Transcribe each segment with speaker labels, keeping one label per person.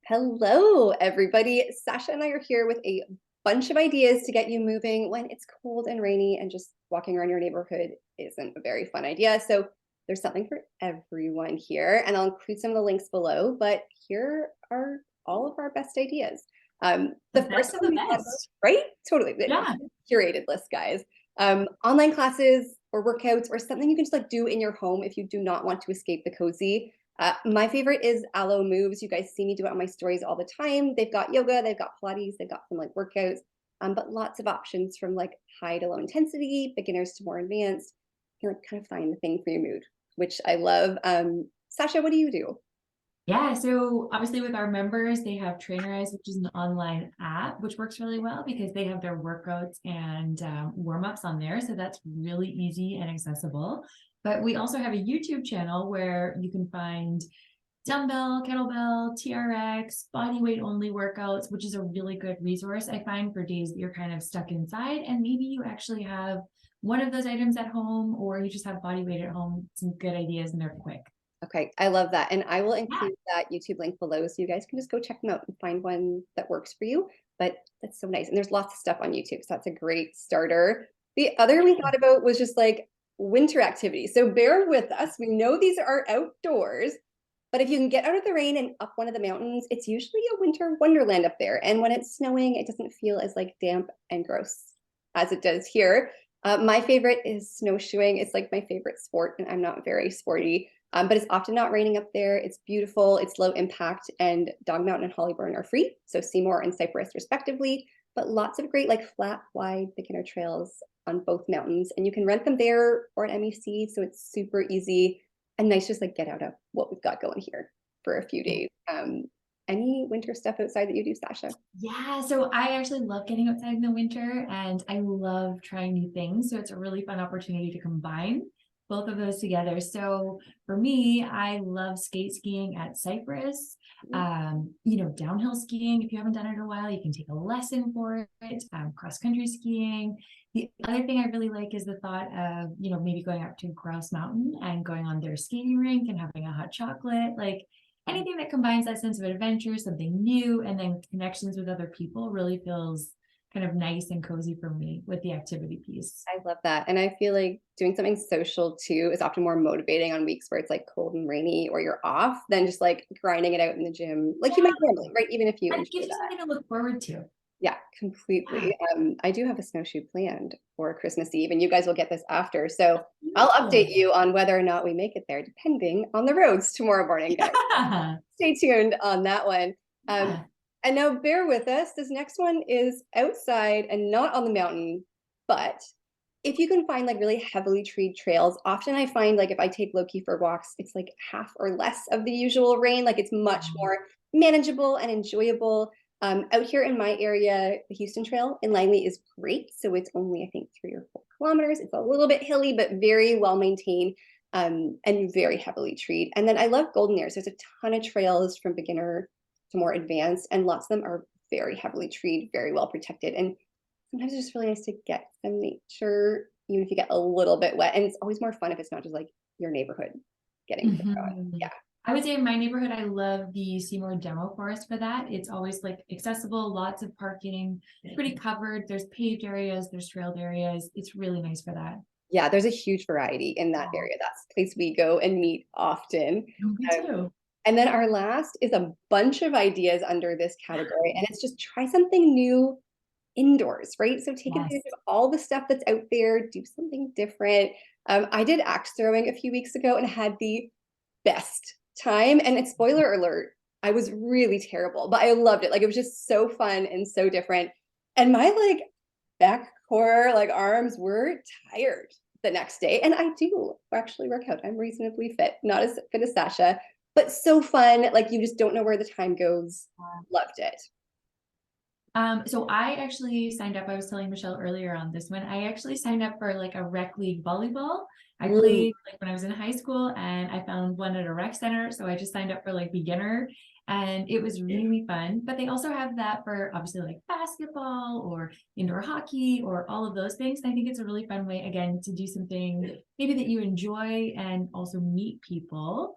Speaker 1: Hello, everybody. Sasha and I are here with a bunch of ideas to get you moving when it's cold and rainy and just walking around your neighborhood isn't a very fun idea. So there's something for everyone here, and I'll include some of the links below, but here are all of our best ideas.
Speaker 2: The
Speaker 1: The first
Speaker 2: best of
Speaker 1: one
Speaker 2: the
Speaker 1: we thought about,
Speaker 2: best.
Speaker 1: right? Totally. The
Speaker 2: Yeah.
Speaker 1: curated list, guys. Online classes or workouts or something you can just like do in your home if you do not want to escape the cozy. My favorite is Aloe Moves. You guys see me do it on my stories all the time. They've got yoga, they've got Pilates, they've got some like workouts, but lots of options from like high to low intensity, beginners to more advanced. You can like kind of find the thing for your mood, which I love. Sasha, what do you do?
Speaker 2: Yeah. So obviously with our members, they have Trainerize, which is an online app, which works really well because they have their workouts and warm-ups on there. So that's really easy and accessible. But we also have a YouTube channel where you can find dumbbell, kettlebell, TRX, body weight only workouts, which is a really good resource, I find, for days that you're kind of stuck inside. And maybe you actually have one of those items at home or you just have body weight at home. Some good ideas and they're quick.
Speaker 1: Okay, I love that. And I will
Speaker 2: Yeah.
Speaker 1: include that YouTube link below so you guys can just go check them out and find one that works for you. But that's so nice. And there's lots of stuff on YouTube, so that's a great starter. The other we thought about was just like winter activities. So bear with us. We know these are outdoors, but if you can get out of the rain and up one of the mountains, it's usually a winter wonderland up there. And when it's snowing, it doesn't feel as like damp and gross as it does here. My favorite is snowshoeing. It's like my favorite sport, and I'm not very sporty. But it's often not raining up there. It's beautiful. It's low impact, and Dog Mountain and Hollyburn are free. So Seymour and Cypress, respectively. But lots of great, like flat, wide beginner trails on both mountains, and you can rent them there or at MEC. So it's super easy and nice, just like get out of what we've got going here for a few days. Any winter stuff outside that you do, Sasha?
Speaker 2: Yeah, so I actually love getting outside in the winter and I love trying new things. So it's a really fun opportunity to combine both of those together. So for me, I love skate skiing at Cypress. Downhill skiing, if you haven't done it in a while, you can take a lesson for it. Cross country skiing. The other thing I really like is the thought of, maybe going up to Grouse Mountain and going on their skating rink and having a hot chocolate. Like anything that combines that sense of adventure, something new, and then connections with other people really feels kind of nice and cozy for me with the activity piece.
Speaker 1: I love that. And I feel like doing something social too is often more motivating on weeks where it's like cold and rainy or you're off than just like grinding it out in the gym like you
Speaker 2: Yeah,
Speaker 1: might normally, right? Even if you
Speaker 2: and it
Speaker 1: enjoy
Speaker 2: gives you
Speaker 1: that.
Speaker 2: something to look forward to.
Speaker 1: Yeah,
Speaker 2: Yeah.
Speaker 1: completely. I do have a snowshoe planned for Christmas Eve, and you guys will get this after. So I'll
Speaker 2: Beautiful.
Speaker 1: update you on whether or not we make it there, depending on the roads tomorrow morning, guys.
Speaker 2: Yeah.
Speaker 1: Stay tuned on that one. Um,
Speaker 2: Yeah.
Speaker 1: and now bear with us. This next one is outside and not on the mountain, but if you can find like really heavily treed trails, often I find like if I take Loki for walks, it's like half or less of the usual rain. Like it's much more manageable and enjoyable. Out here in my area, the Houston Trail in Langley is great. So it's only, I think, 3 or 4 kilometers. It's a little bit hilly, but very well maintained and very heavily treed. And then I love Golden Ears. There's a ton of trails from beginner to more advanced, and lots of them are very heavily treed, very well protected. And sometimes it's just really nice to get some nature, even if you get a little bit wet. And it's always more fun if it's not just like your neighborhood getting things going.
Speaker 2: Mhm.
Speaker 1: Yeah.
Speaker 2: I would say in my neighborhood, I love the Seymour Demo Forest for that. It's always like accessible, lots of parking, it's pretty covered. There's paved areas, there's trailed areas. It's really nice for that.
Speaker 1: Yeah, there's a huge variety in that area. That's the place we go and meet often.
Speaker 2: Me
Speaker 1: Um,
Speaker 2: too.
Speaker 1: and then our last is a bunch of ideas under this category, and it's just try something new indoors, right? So take
Speaker 2: Yes.
Speaker 1: advantage of all the stuff that's out there, do something different. I did axe throwing a few weeks ago and had the best time. And it's spoiler alert, I was really terrible, but I loved it. Like it was just so fun and so different. And my like back core, like arms were tired the next day. And I do actually work out. I'm reasonably fit, not as fit as Sasha, but so fun. Like you just don't know where the time goes. Loved it.
Speaker 2: So I actually signed up. I was telling Michelle earlier on this one. I actually signed up for like a rec league volleyball. I
Speaker 1: Mm.
Speaker 2: played like when I was in high school and I found one at a rec center. So I just signed up for like beginner and it was really fun. But they also have that for obviously like basketball or indoor hockey or all of those things. And I think it's a really fun way again to do something maybe that you enjoy and also meet people.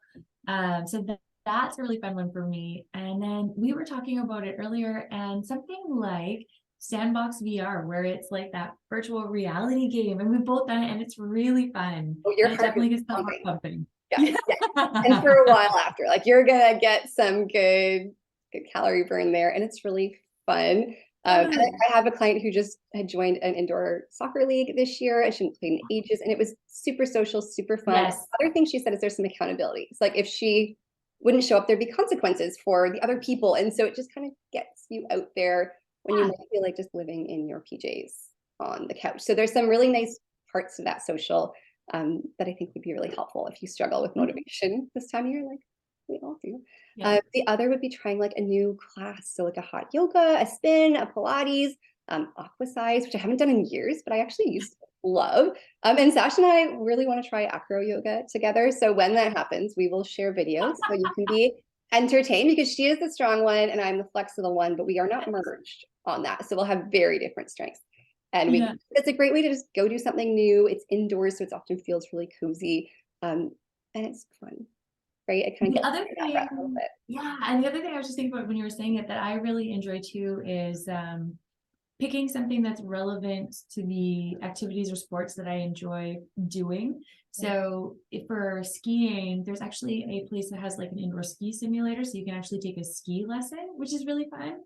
Speaker 2: So that's a really fun one for me. And then we were talking about it earlier, and something like Sandbox VR, where it's like that virtual reality game, and we've both done it, and it's really fun.
Speaker 1: Oh, your
Speaker 2: And it
Speaker 1: heart is
Speaker 2: definitely gets the heart
Speaker 1: pumping.
Speaker 2: pumping.
Speaker 1: Yeah, yeah. And for a while after, like you're gonna get some good calorie burn there, and it's really fun. And
Speaker 2: Totally.
Speaker 1: I have a client who just had joined an indoor soccer league this year, and she hadn't played in ages, and it was super social, super fun.
Speaker 2: Yes.
Speaker 1: Other thing she said is there's some accountability. It's like if she wouldn't show up, there'd be consequences for the other people, and so it just kind of gets you out there when you
Speaker 2: Yeah.
Speaker 1: might feel like just living in your PJs on the couch. So there's some really nice parts to that social that I think would be really helpful if you struggle with
Speaker 2: Mhm.
Speaker 1: motivation this time of year, like we all do.
Speaker 2: Yeah.
Speaker 1: The other would be trying like a new class, so like a hot yoga, a spin, a Pilates, aqua size, which I haven't done in years, but I actually used to love. And Sasha and I really want to try acro yoga together. So when that happens, we will share videos so you can be entertained because she is the strong one and I'm the flexible one, but we are not merged on that. So we'll have very different strengths. And
Speaker 2: Yeah.
Speaker 1: it's a great way to just go do something new. It's indoors, so it often feels really cozy. And it's fun, right? It kind of
Speaker 2: The
Speaker 1: gets
Speaker 2: other
Speaker 1: you that breath a little
Speaker 2: thing,
Speaker 1: bit.
Speaker 2: yeah, and the other thing I was just thinking about when you were saying it that I really enjoy too is picking something that's relevant to the activities or sports that I enjoy doing. So if for skiing, there's actually a place that has like an indoor ski simulator, so you can actually take a ski lesson, which is really fun.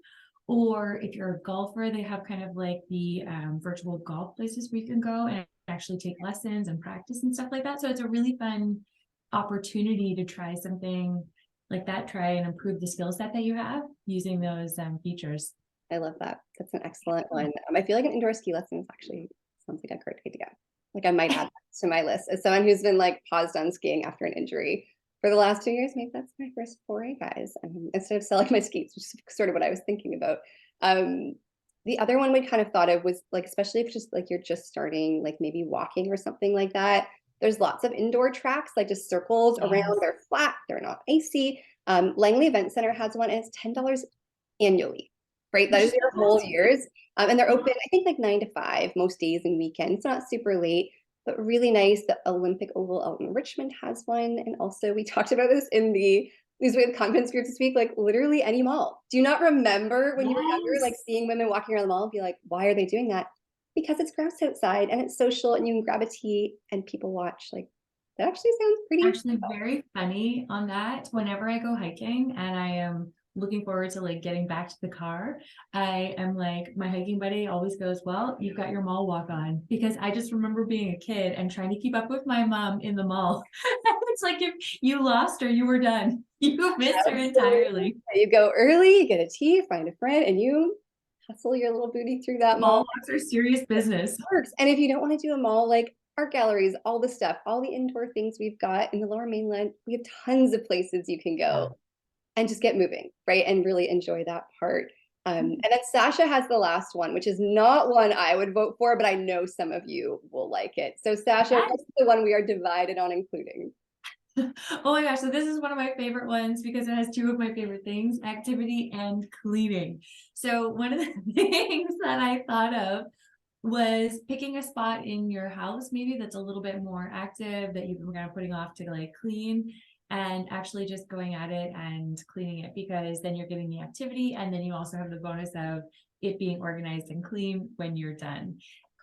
Speaker 2: Or if you're a golfer, they have kind of like the virtual golf places where you can go and actually take lessons and practice and stuff like that. So it's a really fun opportunity to try something like that, try and improve the skill set that you have using those features.
Speaker 1: I love that. That's an excellent one. I feel like an indoor ski lesson is actually sounds like a great idea. Like I might add that to my list as someone who's been like paused on skiing after an injury for the last 2 years. Maybe that's my first foray, guys. Instead of selling my skates, which is sort of what I was thinking about. Um, the other one we kind of thought of was like, especially if just like you're just starting, like maybe walking or something like that. There's lots of indoor tracks, like just circles
Speaker 2: Yes.
Speaker 1: around. They're flat, they're not icy. Langley Event Center has one, and it's $10 annually, right? That
Speaker 2: Which
Speaker 1: is
Speaker 2: is
Speaker 1: your whole
Speaker 2: fantastic.
Speaker 1: years. And they're
Speaker 2: Yeah.
Speaker 1: open, I think, like 9 to 5 most days and weekends. It's not super late, but really nice. The Olympic Oval out in Richmond has one. And also, we talked about this in the these with conference groups this week, like literally any mall. Do you not remember when you were younger, like
Speaker 2: Yes.
Speaker 1: seeing women walking around the mall and be like, why are they doing that? Because it's gross outside and it's social and you can grab a tea and people watch. Like that actually sounds pretty.
Speaker 2: Actually very funny on that. Whenever I go hiking and I am looking forward to like getting back to the car, I am like, my hiking buddy always goes, well, you've got your mall walk on, because I just remember being a kid and trying to keep up with my mom in the mall. It's like if you lost her, you were done. You missed her
Speaker 1: Absolutely.
Speaker 2: entirely.
Speaker 1: You go early, you get a tea, find a friend, and you hustle your little booty through that
Speaker 2: Mall
Speaker 1: mall.
Speaker 2: walks are serious business.
Speaker 1: Works. And if you don't want to do a mall, like art galleries, all the stuff, all the indoor things we've got in the Lower Mainland, we have tons of places you can
Speaker 2: Yeah.
Speaker 1: go and just get moving, right? And really enjoy that part. And then Sasha has the last one, which is not one I would vote for, but I know some of you will like it. So Sasha,
Speaker 2: Yes.
Speaker 1: what's the one we are divided on including?
Speaker 2: Oh my gosh, so this is one of my favorite ones because it has two of my favorite things, activity and cleaning. So one of the things that I thought of was picking a spot in your house, maybe that's a little bit more active that you've been kind of putting off to like clean, and actually just going at it and cleaning it, because then you're getting the activity and then you also have the bonus of it being organized and clean when you're done.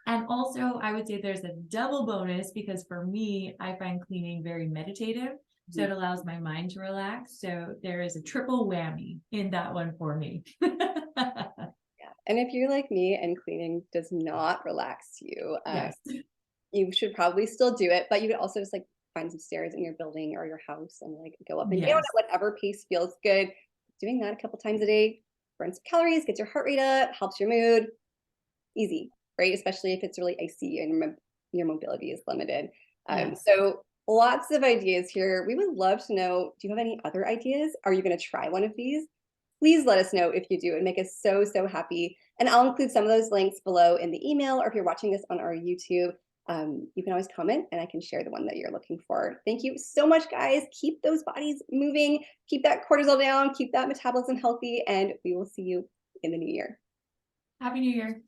Speaker 2: And also, I would say there's a double bonus because for me, I find cleaning very meditative. So it allows my mind to relax. So there is a triple whammy in that one for me.
Speaker 1: Yeah. And if you're like me and cleaning does not relax you,
Speaker 2: Yes.
Speaker 1: you should probably still do it, but you could also just like find some stairs in your building or your house and like go up and down
Speaker 2: Yes.
Speaker 1: at whatever pace feels good. Doing that a couple times a day burns calories, gets your heart rate up, helps your mood. Easy, right? Especially if it's really icy and your mobility is limited.
Speaker 2: Yes.
Speaker 1: So lots of ideas here. We would love to know, do you have any other ideas? Are you going to try one of these? Please let us know if you do and make us so, so happy. And I'll include some of those links below in the email, or if you're watching this on our YouTube, you can always comment and I can share the one that you're looking for. Thank you so much, guys. Keep those bodies moving, keep that cortisol down, keep that metabolism healthy, and we will see you in the new year.
Speaker 2: Happy New Year.